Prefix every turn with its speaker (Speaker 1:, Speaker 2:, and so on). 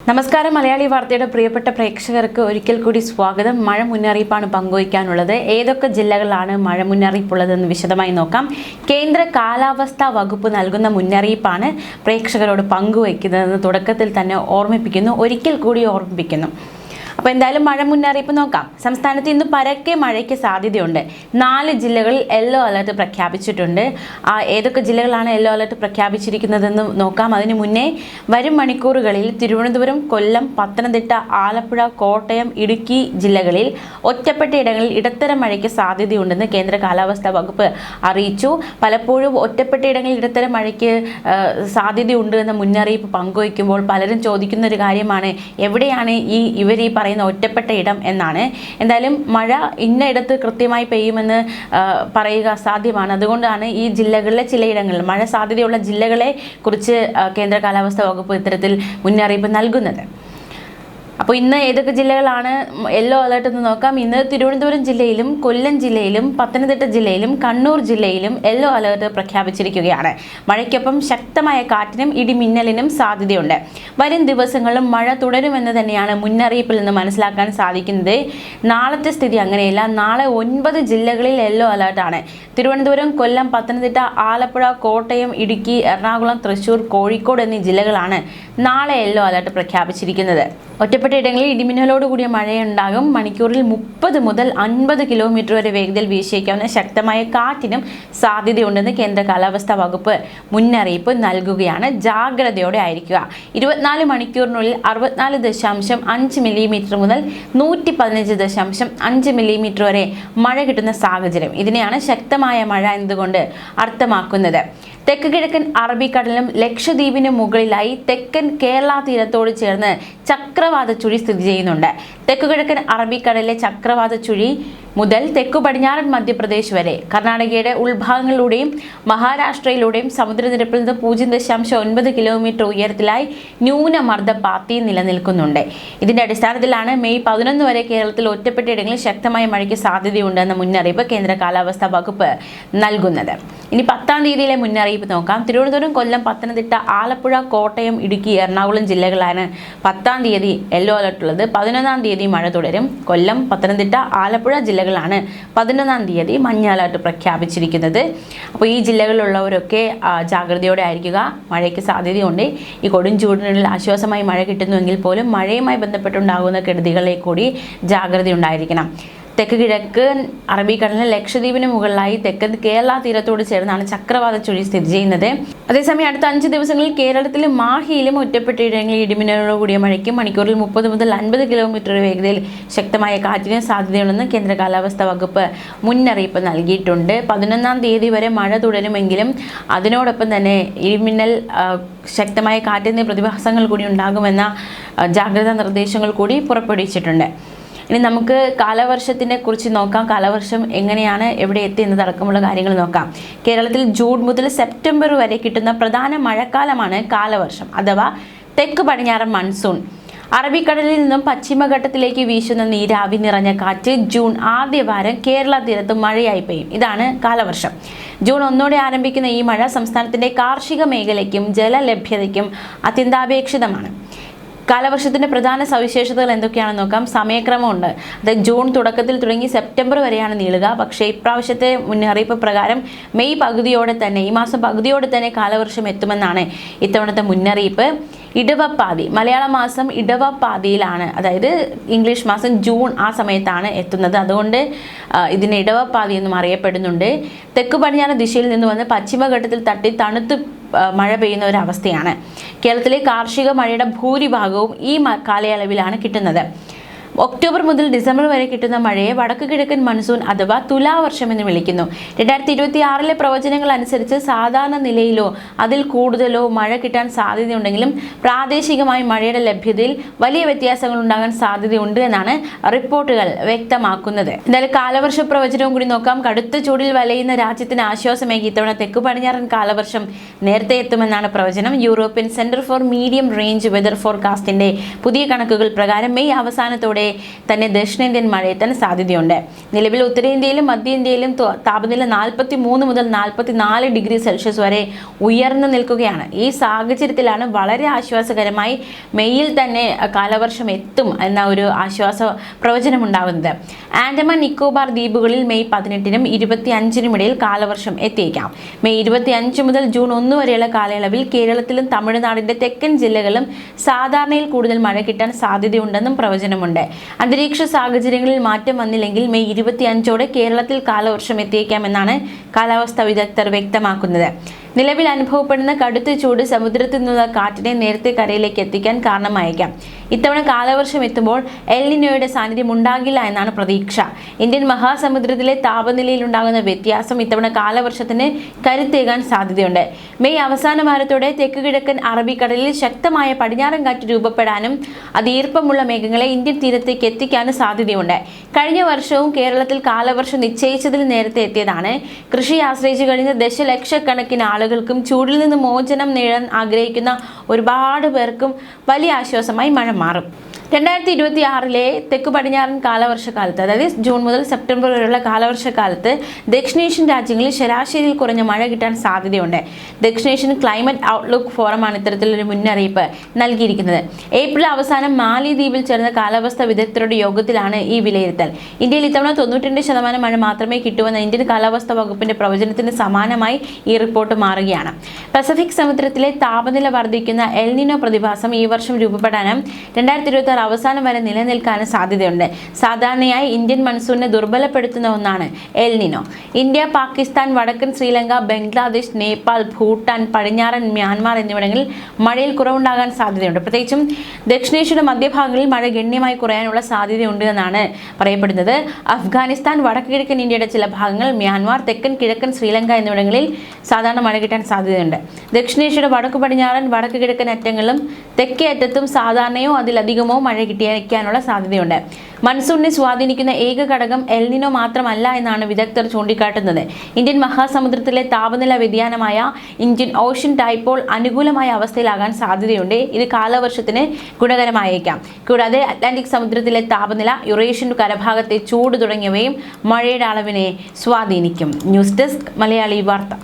Speaker 1: നമസ്കാരം. മലയാളി വാർത്തയുടെ പ്രിയപ്പെട്ട പ്രേക്ഷകർക്ക് ഒരിക്കൽ കൂടി സ്വാഗതം. മഴ മുന്നറിയിപ്പാണ് പങ്കുവയ്ക്കാനുള്ളത്. ഏതൊക്കെ ജില്ലകളിലാണ് മഴ മുന്നറിയിപ്പുള്ളതെന്ന് വിശദമായി നോക്കാം. കേന്ദ്ര കാലാവസ്ഥാ വകുപ്പ് നൽകുന്ന മുന്നറിയിപ്പാണ് പ്രേക്ഷകരോട് പങ്കുവയ്ക്കുന്നതെന്ന് തുടക്കത്തിൽ തന്നെ ഓർമ്മിപ്പിക്കുന്നു. ഒരിക്കൽ കൂടി ഓർമ്മിപ്പിക്കുന്നു. അപ്പോൾ എന്തായാലും മഴ മുന്നറിയിപ്പ് നോക്കാം. സംസ്ഥാനത്ത് ഇന്ന് പരക്കെ മഴയ്ക്ക് സാധ്യതയുണ്ട്. 4 ജില്ലകളിൽ യെല്ലോ അലർട്ട് പ്രഖ്യാപിച്ചിട്ടുണ്ട്. ഏതൊക്കെ ജില്ലകളാണ് യെല്ലോ അലർട്ട് പ്രഖ്യാപിച്ചിരിക്കുന്നതെന്ന് നോക്കാം. അതിനു മുന്നേ വരും മണിക്കൂറുകളിൽ തിരുവനന്തപുരം, കൊല്ലം, പത്തനംതിട്ട, ആലപ്പുഴ, കോട്ടയം, ഇടുക്കി ജില്ലകളിൽ ഒറ്റപ്പെട്ട ഇടങ്ങളിൽ ഇടത്തരം മഴയ്ക്ക് സാധ്യതയുണ്ടെന്ന് കേന്ദ്ര കാലാവസ്ഥാ വകുപ്പ് അറിയിച്ചു. പലപ്പോഴും ഒറ്റപ്പെട്ട ഇടങ്ങളിൽ ഇടത്തരം മഴയ്ക്ക് സാധ്യതയുണ്ട് എന്ന മുന്നറിയിപ്പ് പങ്കുവയ്ക്കുമ്പോൾ പലരും ചോദിക്കുന്ന ഒരു കാര്യമാണ്, എവിടെയാണ് ഇവർ പറയുന്ന ഒറ്റപ്പെട്ട ഇടം എന്നാണ്. എന്തായാലും മഴ ഇന്നയിടത്ത് കൃത്യമായി പെയ്യുമെന്ന് പറയുക അസാധ്യമാണ്. അതുകൊണ്ടാണ് ഈ ജില്ലകളിലെ ചിലയിടങ്ങളിൽ മഴ സാധ്യതയുള്ള ജില്ലകളെ കുറിച്ച് കേന്ദ്ര കാലാവസ്ഥാ വകുപ്പ് ഇത്തരത്തിൽ മുന്നറിയിപ്പ് നൽകുന്നത്. അപ്പോൾ ഇന്ന് ഏതൊക്കെ ജില്ലകളാണ് യെല്ലോ അലർട്ട് എന്ന് നോക്കാം. ഇന്ന് തിരുവനന്തപുരം ജില്ലയിലും കൊല്ലം ജില്ലയിലും പത്തനംതിട്ട ജില്ലയിലും കണ്ണൂർ ജില്ലയിലും യെല്ലോ അലർട്ട് പ്രഖ്യാപിച്ചിരിക്കുകയാണ്. മഴയ്ക്കൊപ്പം ശക്തമായ കാറ്റിനും ഇടിമിന്നലിനും സാധ്യതയുണ്ട്. വരും ദിവസങ്ങളിലും മഴ തുടരുമെന്ന് തന്നെയാണ് മുന്നറിയിപ്പിൽ നിന്ന് മനസ്സിലാക്കാൻ സാധിക്കുന്നത്. നാളത്തെ സ്ഥിതി അങ്ങനെയല്ല. നാളെ 9 ജില്ലകളിൽ യെല്ലോ അലർട്ടാണ്. തിരുവനന്തപുരം, കൊല്ലം, പത്തനംതിട്ട, ആലപ്പുഴ, കോട്ടയം, ഇടുക്കി, എറണാകുളം, തൃശ്ശൂർ, കോഴിക്കോട് എന്നീ ജില്ലകളാണ് നാളെ യെല്ലോ അലർട്ട് പ്രഖ്യാപിച്ചിരിക്കുന്നത്. ഒറ്റപ്പെട്ട ഇടങ്ങളിൽ ഇടിമിന്നലോടുകൂടിയ മഴയുണ്ടാകും. മണിക്കൂറിൽ 30 മുതൽ 50 കിലോമീറ്റർ വരെ വേഗതയിൽ വീശിയേക്കാവുന്ന ശക്തമായ കാറ്റിനും സാധ്യതയുണ്ടെന്ന് കേന്ദ്ര കാലാവസ്ഥാ വകുപ്പ് മുന്നറിയിപ്പ് നൽകുകയാണ്. ജാഗ്രതയോടെ ആയിരിക്കുക. 24 മണിക്കൂറിനുള്ളിൽ 64.5 മില്ലിമീറ്റർ മുതൽ 115.5 മില്ലിമീറ്റർ വരെ മഴ കിട്ടുന്ന സാഹചര്യം. ഇതിനെയാണ് ശക്തമായ മഴ എന്നതുകൊണ്ട് അർത്ഥമാക്കുന്നത്. തെക്ക് കിഴക്കൻ അറബിക്കടലിലും ലക്ഷദ്വീപിന് മുകളിലായി തെക്കൻ കേരള തീരത്തോട് ചേർന്ന് ചക്രവാത ചുഴി സ്ഥിതി ചെയ്യുന്നുണ്ട്. തെക്ക് കിഴക്കൻ അറബിക്കടലിലെ ചക്രവാത ചുഴി മുതൽ തെക്കു പടിഞ്ഞാറൻ മധ്യപ്രദേശ് വരെ കർണാടകയുടെ ഉൾഭാഗങ്ങളിലൂടെയും മഹാരാഷ്ട്രയിലൂടെയും സമുദ്രനിരപ്പിൽ നിന്ന് 0.9 കിലോമീറ്റർ ഉയരത്തിലായി ന്യൂനമർദ്ദപാത്തി നിലനിൽക്കുന്നുണ്ട്. ഇതിന്റെ അടിസ്ഥാനത്തിലാണ് മെയ് 11 വരെ കേരളത്തിൽ ഒറ്റപ്പെട്ട ഇടങ്ങളിൽ ശക്തമായ മഴയ്ക്ക് സാധ്യതയുണ്ടെന്ന മുന്നറിയിപ്പ് കേന്ദ്ര കാലാവസ്ഥാ വകുപ്പ് നൽകുന്നത്. ഇനി 10-ാം തീയതിയിലെ മുന്നറിയിപ്പ് നോക്കാം. തിരുവനന്തപുരം, കൊല്ലം, പത്തനംതിട്ട, ആലപ്പുഴ, കോട്ടയം, ഇടുക്കി, എറണാകുളം ജില്ലകളാണ് 10-ാം തീയതി യെല്ലോ അലർട്ട് ഉള്ളത്. 11-ാം തീയതി മഴ തുടരും. കൊല്ലം, പത്തനംതിട്ട, ആലപ്പുഴ ജില്ലകളാണ് 11-ാം തീയതി മഞ്ഞ അലർട്ട് പ്രഖ്യാപിച്ചിരിക്കുന്നത്. അപ്പോൾ ഈ ജില്ലകളിലുള്ളവരൊക്കെ ജാഗ്രതയോടെ ആയിരിക്കുക. മഴയ്ക്ക് സാധ്യതയുണ്ട്. ഈ കൊടും ചൂടിനുള്ളിൽ ആശ്വാസമായി മഴ കിട്ടുന്നുവെങ്കിൽ പോലും മഴയുമായി ബന്ധപ്പെട്ടുണ്ടാകുന്ന കെടുതികളെ കൂടി ജാഗ്രതയുണ്ടായിരിക്കണം. തെക്ക് കിഴക്കൻ അറബിക്കടലിന് ലക്ഷദ്വീപിന് മുകളിലായി തെക്കൻ കേരള തീരത്തോട് ചേർന്നാണ് ചക്രവാത ചുഴി സ്ഥിതി ചെയ്യുന്നത്. അതേസമയം അടുത്ത 5 ദിവസങ്ങളിൽ കേരളത്തിലും മാഹിയിലും ഒറ്റപ്പെട്ട ഇടങ്ങളിൽ ഇടിമിന്നലോടുകൂടിയ മഴയ്ക്കും മണിക്കൂറിൽ 30 മുതൽ 50 കിലോമീറ്റർ വേഗതയിൽ ശക്തമായ കാറ്റിനും സാധ്യതയുണ്ടെന്ന് കേന്ദ്ര കാലാവസ്ഥാ വകുപ്പ് മുന്നറിയിപ്പ് നൽകിയിട്ടുണ്ട്. 11-ാം തീയതി വരെ മഴ തുടരുമെങ്കിലും അതിനോടൊപ്പം തന്നെ ഇടിമിന്നൽ, ശക്തമായ കാറ്റിന്റെ പ്രതിഭാസങ്ങൾ കൂടി ഉണ്ടാകുമെന്ന ജാഗ്രതാ നിർദ്ദേശങ്ങൾ കൂടി പുറപ്പെടുവിച്ചിട്ടുണ്ട്. ഇനി നമുക്ക് കാലവർഷത്തിനെ കുറിച്ച് നോക്കാം. കാലവർഷം എങ്ങനെയാണ്, എവിടെ എത്തി എന്നതടക്കമുള്ള കാര്യങ്ങൾ നോക്കാം. കേരളത്തിൽ ജൂൺ മുതൽ സെപ്റ്റംബർ വരെ കിട്ടുന്ന പ്രധാന മഴക്കാലമാണ് കാലവർഷം അഥവാ തെക്ക് പടിഞ്ഞാറൻ മൺസൂൺ. അറബിക്കടലിൽ നിന്നും പശ്ചിമഘട്ടത്തിലേക്ക് വീശുന്ന നീരാവി നിറഞ്ഞ കാറ്റ് ജൂൺ ആദ്യവാരം കേരള തീരത്ത് മഴയായി പെയ്യും. ഇതാണ് കാലവർഷം. ജൂൺ 1 ആരംഭിക്കുന്ന ഈ മഴ സംസ്ഥാനത്തിന്റെ കാർഷിക മേഖലയ്ക്കും ജലലഭ്യതയ്ക്കും അത്യന്താപേക്ഷിതമാണ്. കാലവർഷത്തിന്റെ പ്രധാന സവിശേഷതകൾ എന്തൊക്കെയാണെന്ന് നോക്കാം. സമയക്രമമുണ്ട്. അതായത് ജൂൺ തുടക്കത്തിൽ തുടങ്ങി സെപ്റ്റംബർ വരെയാണ് നീളുക. പക്ഷേ ഇപ്രാവശ്യത്തെ മുന്നറിയിപ്പ് പ്രകാരം മെയ് പകുതിയോടെ തന്നെ, ഈ മാസം പകുതിയോടെ തന്നെ കാലവർഷം എത്തുമെന്നാണ് ഇത്തവണത്തെ മുന്നറിയിപ്പ്. ഇടവപ്പാതി, മലയാള മാസം ഇടവപ്പാതിയിലാണ്, അതായത് ഇംഗ്ലീഷ് മാസം ജൂൺ ആ സമയത്താണ് എത്തുന്നത്. അതുകൊണ്ട് ഇതിന് ഇടവപ്പാതി എന്നും അറിയപ്പെടുന്നുണ്ട്. തെക്ക് പടിഞ്ഞാറൻ ദിശയിൽ നിന്ന് വന്ന് പശ്ചിമഘട്ടത്തിൽ തട്ടി തണുത്ത് മഴ പെയ്യുന്ന ഒരവസ്ഥയാണ്. കേരളത്തിലെ കാർഷിക മഴയുടെ ഭൂരിഭാഗവും ഈ കാലയളവിലാണ് കിട്ടുന്നത്. ഒക്ടോബർ മുതൽ ഡിസംബർ വരെ കിട്ടുന്ന മഴയെ വടക്ക് കിഴക്കൻ മൺസൂൺ അഥവാ തുലാവർഷം എന്ന് വിളിക്കുന്നു. 2026 പ്രവചനങ്ങൾ അനുസരിച്ച് സാധാരണ നിലയിലോ അതിൽ കൂടുതലോ മഴ കിട്ടാൻ സാധ്യതയുണ്ടെങ്കിലും പ്രാദേശികമായി മഴയുടെ ലഭ്യതയിൽ വലിയ വ്യത്യാസങ്ങൾ ഉണ്ടാകാൻ സാധ്യതയുണ്ട് എന്നാണ് റിപ്പോർട്ടുകൾ വ്യക്തമാക്കുന്നത്. എന്തായാലും കാലവർഷ പ്രവചനവും കൂടി നോക്കാം. കടുത്ത ചൂടിൽ വലയുന്ന രാജ്യത്തിന് ആശ്വാസമേകി ഇത്തവണ തെക്ക് പടിഞ്ഞാറൻ കാലവർഷം നേരത്തെ എത്തുമെന്നാണ് പ്രവചനം. European centre for medium range weather ഫോർകാസ്റ്റിന്റെ പുതിയ കണക്കുകൾ പ്രകാരം മെയ് അവസാനത്തോടെ തന്നെ ദക്ഷിണേന്ത്യൻ മഴയെത്താൻ സാധ്യതയുണ്ട്. നിലവിൽ ഉത്തരേന്ത്യയിലും മധ്യേന്ത്യയിലും താപനില 43 മുതൽ 44 ഡിഗ്രി സെൽഷ്യസ് വരെ ഉയർന്നു നിൽക്കുകയാണ്. ഈ സാഹചര്യത്തിലാണ് വളരെ ആശ്വാസകരമായി മെയ്യിൽ തന്നെ കാലവർഷം എത്തും എന്ന ഒരു ആശ്വാസ പ്രവചനം ഉണ്ടാകുന്നത്. ആൻഡമാൻ നിക്കോബാർ ദ്വീപുകളിൽ മെയ് 18-നും 25-നും ഇടയിൽ കാലവർഷം എത്തിയേക്കാം. മെയ് 25 മുതൽ ജൂൺ 1 വരെയുള്ള കാലയളവിൽ കേരളത്തിലും തമിഴ്നാടിന്റെ തെക്കൻ ജില്ലകളിലും സാധാരണയിൽ കൂടുതൽ മഴ കിട്ടാൻ സാധ്യതയുണ്ടെന്നും പ്രവചനമുണ്ട്. അന്തരീക്ഷ സാഹചര്യങ്ങളിൽ മാറ്റം വന്നില്ലെങ്കിൽ മെയ് 25ഓടെ കേരളത്തിൽ കാലവർഷം എത്തിയേക്കാമെന്നാണ് കാലാവസ്ഥാ വിദഗ്ധർ വ്യക്തമാക്കുന്നത്. നിലവിൽ അനുഭവപ്പെടുന്ന കടുത്ത ചൂട് സമുദ്രത്തിൽ നിന്നുള്ള കാറ്റിനെ നേരത്തെ കരയിലേക്ക് എത്തിക്കാൻ കാരണമായേക്കാം. ഇത്തവണ കാലവർഷം എത്തുമ്പോൾ എൽ നിനോയുടെ സാന്നിധ്യം ഉണ്ടാകില്ല എന്നാണ് പ്രതീക്ഷ. ഇന്ത്യൻ മഹാസമുദ്രത്തിലെ താപനിലയിൽ ഉണ്ടാകുന്ന വ്യത്യാസം ഇത്തവണ കാലവർഷത്തിന് കരുത്തേകാൻ സാധ്യതയുണ്ട്. മെയ് അവസാന വാരത്തോടെ തെക്ക് കിഴക്കൻ അറബിക്കടലിൽ ശക്തമായ പടിഞ്ഞാറൻ കാറ്റ് രൂപപ്പെടാനും അത് ഈർപ്പമുള്ള മേഘങ്ങളെ ഇന്ത്യൻ തീരത്തേക്ക് എത്തിക്കാനും സാധ്യതയുണ്ട്. കഴിഞ്ഞ വർഷവും കേരളത്തിൽ കാലവർഷം നിശ്ചയിച്ചതിൽ നേരത്തെ എത്തിയതാണ്. കൃഷിയെ ആശ്രയിച്ചു കഴിഞ്ഞ ദശലക്ഷക്കണക്കിന് ആളുകൾക്കും ചൂടിൽ നിന്ന് മോചനം നേടാൻ ആഗ്രഹിക്കുന്ന ഒരുപാട് പേർക്കും വലിയ ആശ്വാസമായി മഴ മാറും. 2026 തെക്കു പടിഞ്ഞാറൻ കാലവർഷക്കാലത്ത്, അതായത് ജൂൺ മുതൽ സെപ്റ്റംബർ വരെയുള്ള കാലവർഷക്കാലത്ത് ദക്ഷിണേഷ്യൻ രാജ്യങ്ങളിൽ ശരാശരിയിൽ കുറഞ്ഞ മഴ കിട്ടാൻ സാധ്യതയുണ്ട്. ദക്ഷിണേഷ്യൻ ക്ലൈമറ്റ് ഔട്ട്ലുക്ക് ഫോറമാണ് ഇത്തരത്തിലൊരു മുന്നറിയിപ്പ് നൽകിയിരിക്കുന്നത്. ഏപ്രിൽ അവസാനം മാലിദ്വീപിൽ ചേർന്ന കാലാവസ്ഥാ വിദഗ്ധരുടെ യോഗത്തിലാണ് ഈ വിലയിരുത്തൽ. ഇന്ത്യയിൽ ഇത്തവണ 92% മഴ മാത്രമേ കിട്ടുമെന്ന ഇന്ത്യൻ കാലാവസ്ഥാ വകുപ്പിന്റെ പ്രവചനത്തിന് സമാനമായി ഈ റിപ്പോർട്ട് മാറുകയാണ്. പസഫിക് സമുദ്രത്തിലെ താപനില വർദ്ധിക്കുന്ന എൽ നിനോ പ്രതിഭാസം ഈ വർഷം രൂപപ്പെടാനും 2026 അവസാനം വരെ നിലനിൽക്കാനും സാധ്യതയുണ്ട്. സാധാരണയായി ഇന്ത്യൻ മൺസൂണിനെ ദുർബലപ്പെടുത്തുന്ന ഒന്നാണ് എൽ നിനോ. ഇന്ത്യ, പാകിസ്ഥാൻ, വടക്കൻ ശ്രീലങ്ക, ബംഗ്ലാദേശ്, നേപ്പാൾ, ഭൂട്ടാൻ, പടിഞ്ഞാറൻ മ്യാൻമാർ എന്നിവിടങ്ങളിൽ മഴയിൽ കുറവുണ്ടാകാൻ സാധ്യതയുണ്ട്. പ്രത്യേകിച്ചും ദക്ഷിണേഷ്യയുടെ മധ്യഭാഗങ്ങളിൽ മഴ ഗണ്യമായി കുറയാനുള്ള സാധ്യതയുണ്ട് എന്നാണ് പറയപ്പെടുന്നത്. അഫ്ഗാനിസ്ഥാൻ, വടക്ക് കിഴക്കൻ ഇന്ത്യയുടെ ചില ഭാഗങ്ങൾ, മ്യാൻമാർ, തെക്കൻ കിഴക്കൻ ശ്രീലങ്ക എന്നിവിടങ്ങളിൽ സാധാരണ മഴ കിട്ടാൻ സാധ്യതയുണ്ട്. ദക്ഷിണേഷ്യയുടെ വടക്കു പടിഞ്ഞാറൻ, വടക്ക് കിഴക്കൻ അറ്റങ്ങളിലും തെക്കേ അറ്റത്തും സാധാരണയോ അതിലധികമോ മഴ കിട്ടിയേക്കാനുള്ള സാധ്യതയുണ്ട്. മൺസൂണിനെ സ്വാധീനിക്കുന്ന ഏക ഘടകം എൽ നിനോ മാത്രമല്ല എന്നാണ് വിദഗ്ധർ ചൂണ്ടിക്കാട്ടുന്നത്. ഇന്ത്യൻ മഹാസമുദ്രത്തിലെ താപനില വ്യതിയാനമായ ഇന്ത്യൻ ഓഷ്യൻ ഡൈപോൾ അനുകൂലമായ അവസ്ഥയിലാകാൻ സാധ്യതയുണ്ട്. ഇത് കാലവർഷത്തിന് ഗുണകരമായേക്കാം. കൂടാതെ അറ്റ്ലാന്റിക് സമുദ്രത്തിലെ താപനില, യുറേഷ്യൻ കരഭാഗത്തെ ചൂട് തുടങ്ങിയവയും മഴയുടെ അളവിനെ സ്വാധീനിക്കും. ന്യൂസ് ഡെസ്ക് മലയാളി വാർത്ത.